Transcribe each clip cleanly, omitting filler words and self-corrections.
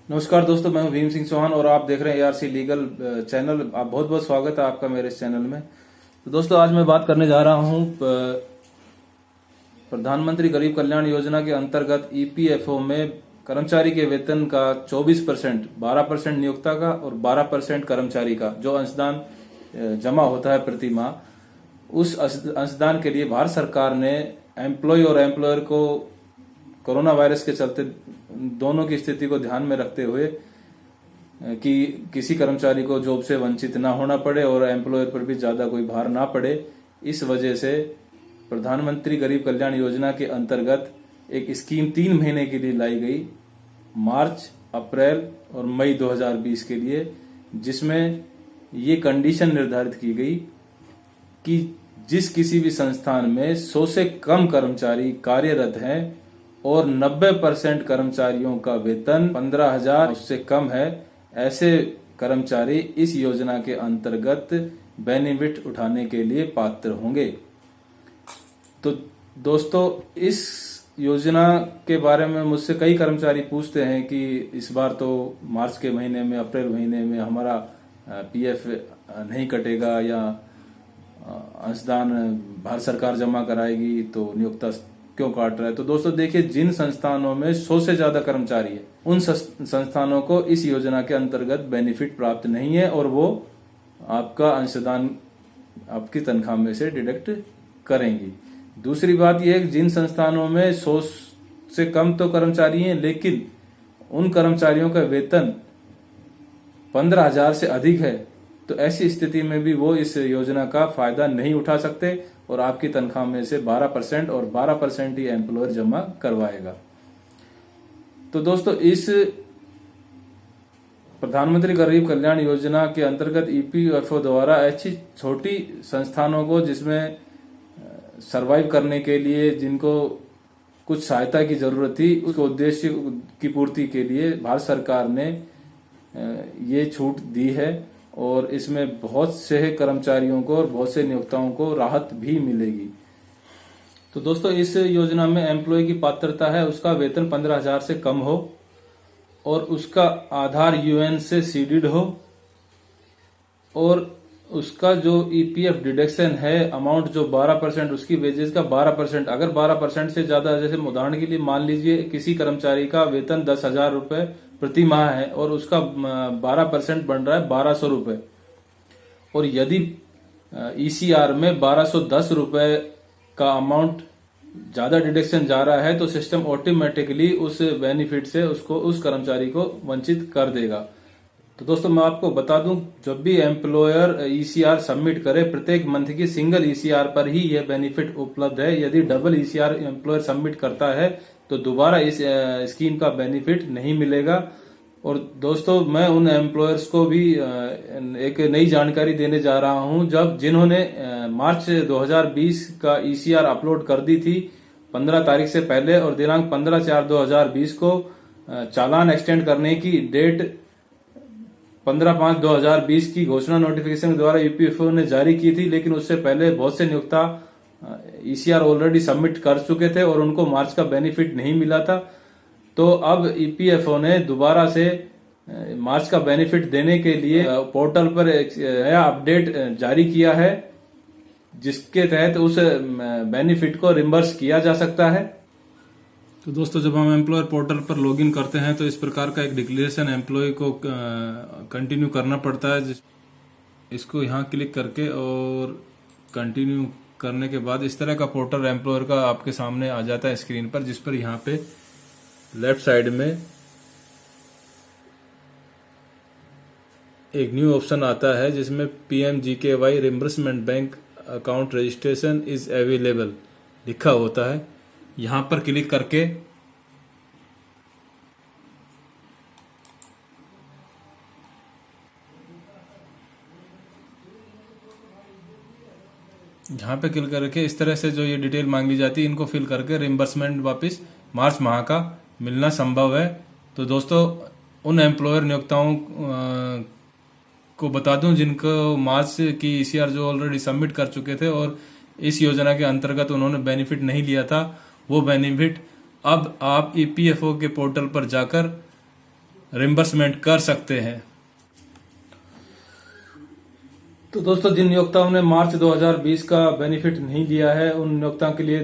नमस्कार दोस्तों, मैं हूं भीम सिंह चौहान और आप देख रहे हैं ARC लीगल चैनल। आप बहुत बहुत स्वागत है आपका मेरे इस चैनल में। तो दोस्तों, आज मैं बात करने जा रहा हूं प्रधानमंत्री गरीब कल्याण योजना के अंतर्गत EPFO में कर्मचारी के वेतन का 24%, 12% नियोक्ता का और 12% कर्मचारी का जो अंशदान जमा होता है प्रति माह, उस अंशदान के लिए भारत सरकार ने एम्प्लॉय और एम्प्लॉयर को कोरोना वायरस के चलते दोनों की स्थिति को ध्यान में रखते हुए कि किसी कर्मचारी को जॉब से वंचित ना होना पड़े और एम्प्लॉयर पर भी ज्यादा कोई भार ना पड़े, इस वजह से प्रधानमंत्री गरीब कल्याण योजना के अंतर्गत एक स्कीम 3 महीने के लिए लाई गई, मार्च, अप्रैल और मई 2020 के लिए, जिसमें ये कंडीशन निर्धारित की गई कि जिस किसी भी संस्थान में 100 से कम कर्मचारी कार्यरत हैं और 90% कर्मचारियों का वेतन 15,000 उससे कम है, ऐसे कर्मचारी इस योजना के अंतर्गत बेनिफिट उठाने के लिए पात्र होंगे। तो दोस्तों, इस योजना के बारे में मुझसे कई कर्मचारी पूछते हैं कि इस बार तो मार्च के महीने में, अप्रैल महीने में हमारा PF नहीं कटेगा या अंशदान भारत सरकार जमा कराएगी तो नियोक्ता क्यों काट रहा है। तो दोस्तों देखिए, जिन संस्थानों में 100 से ज्यादा कर्मचारी है, उन संस्थानों को इस योजना के अंतर्गत बेनिफिट प्राप्त नहीं है और वो आपका अंशदान आपकी तनख्वाह में से डिडक्ट करेंगी। दूसरी बात यह है कि जिन संस्थानों में 100 से कम तो कर्मचारी हैं, लेकिन उन कर्मचारियों का वेतन 15,000 से अधिक है, तो ऐसी स्थिति में भी वो इस योजना का फायदा नहीं उठा सकते और आपकी तनख्वाह में से 12% और 12% ही एम्प्लॉयर जमा करवाएगा। तो दोस्तों, इस प्रधानमंत्री गरीब कल्याण योजना के अंतर्गत EPFO द्वारा ऐसी छोटी संस्थानों को, जिसमें सरवाइव करने के लिए जिनको कुछ सहायता की जरूरत थी, उस उद्देश्य की पूर्ति के लिए भारत सरकार ने ये छूट दी है और इसमें बहुत से कर्मचारियों को और बहुत से नियोक्ताओं को राहत भी मिलेगी। तो दोस्तों, इस योजना में एम्प्लॉय की पात्रता है उसका वेतन 15,000 से कम हो और उसका आधार UN से सीडेड हो और उसका जो EPF डिडक्शन है अमाउंट जो 12%, उसकी वेजेस का 12%, अगर 12% से ज्यादा, जैसे उदाहरण के लिए मान लीजिए किसी कर्मचारी का वेतन 10,000 रुपए प्रति माह है और उसका 12% बन रहा है 1,200 रुपए, और यदि ECR में 1,210 रुपए का अमाउंट ज्यादा डिडक्शन जा रहा है, तो सिस्टम ऑटोमेटिकली उस बेनिफिट से उस कर्मचारी को वंचित कर देगा। तो दोस्तों, मैं आपको बता दूं, जब भी एम्प्लॉयर ECR सबमिट करे, प्रत्येक मंथ की सिंगल ECR पर ही यह बेनिफिट उपलब्ध है। यदि डबल ECR एम्प्लॉयर सबमिट करता है तो दोबारा इस स्कीम का बेनिफिट नहीं मिलेगा। और दोस्तों, मैं उन एम्प्लॉयर्स को भी एक नई जानकारी देने जा रहा हूं, जिन्होंने मार्च 2020 का ECR अपलोड कर दी थी 15 तारीख से पहले और दिनांक 15/4/2020 को चालान एक्सटेंड करने की डेट 15/5/2020 की घोषणा नोटिफिकेशन के द्वारा EPFO ने जारी की थी, लेकिन उससे पहले बहुत से नियोक्ता ECR ऑलरेडी सबमिट कर चुके थे और उनको मार्च का बेनिफिट नहीं मिला था। तो अब EPFO ने दोबारा से मार्च का बेनिफिट देने के लिए पोर्टल पर नया अपडेट जारी किया है, जिसके तहत उस बेनिफिट को रिम्बर्स किया जा सकता है। तो दोस्तों, जब हम एम्प्लॉयर पोर्टल पर लॉगिन करते हैं तो इस प्रकार का एक डिक्लेरेशन एम्प्लॉय को कंटिन्यू करना पड़ता है। इसको यहाँ क्लिक करके और कंटिन्यू करने के बाद इस तरह का पोर्टल एम्प्लॉयर का आपके सामने आ जाता है स्क्रीन पर, जिस पर यहाँ पे लेफ्ट साइड में एक न्यू ऑप्शन आता है जिसमें PMGKY reimbursement bank account registration is available लिखा होता है। यहां पर क्लिक करके इस तरह से जो ये डिटेल मांगी जाती है, इनको फिल करके रिम्बर्समेंट वापस मार्च माह का मिलना संभव है। तो दोस्तों, उन एम्प्लॉयर नियोक्ताओं को बता दूं जिनको मार्च की ECR जो ऑलरेडी सबमिट कर चुके थे और इस योजना के अंतर्गत उन्होंने बेनिफिट नहीं लिया था, वो बेनिफिट अब आप EPFO के पोर्टल पर जाकर रिम्बर्समेंट कर सकते हैं। तो दोस्तों, जिन नियोक्ताओं ने मार्च 2020 का बेनिफिट नहीं लिया है, उन नियोक्ताओं के लिए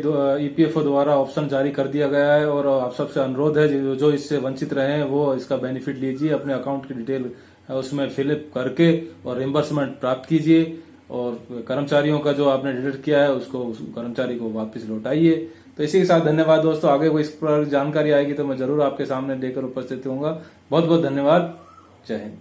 ईपीएफओ द्वारा ऑप्शन जारी कर दिया गया है और आप सबसे अनुरोध है जो इससे वंचित रहे हैं वो इसका बेनिफिट लीजिए, अपने अकाउंट की डिटेल उसमें फिलअप करके और रिम्बर्समेंट प्राप्त कीजिए और कर्मचारियों का जो आपने डिडक्ट किया है उसको उस कर्मचारी को वापस लौटाइए। तो इसी के साथ धन्यवाद दोस्तों। आगे कोई इस पर जानकारी आएगी तो मैं जरूर आपके सामने लेकर उपस्थित होऊंगा। बहुत बहुत धन्यवाद। जय हिंद।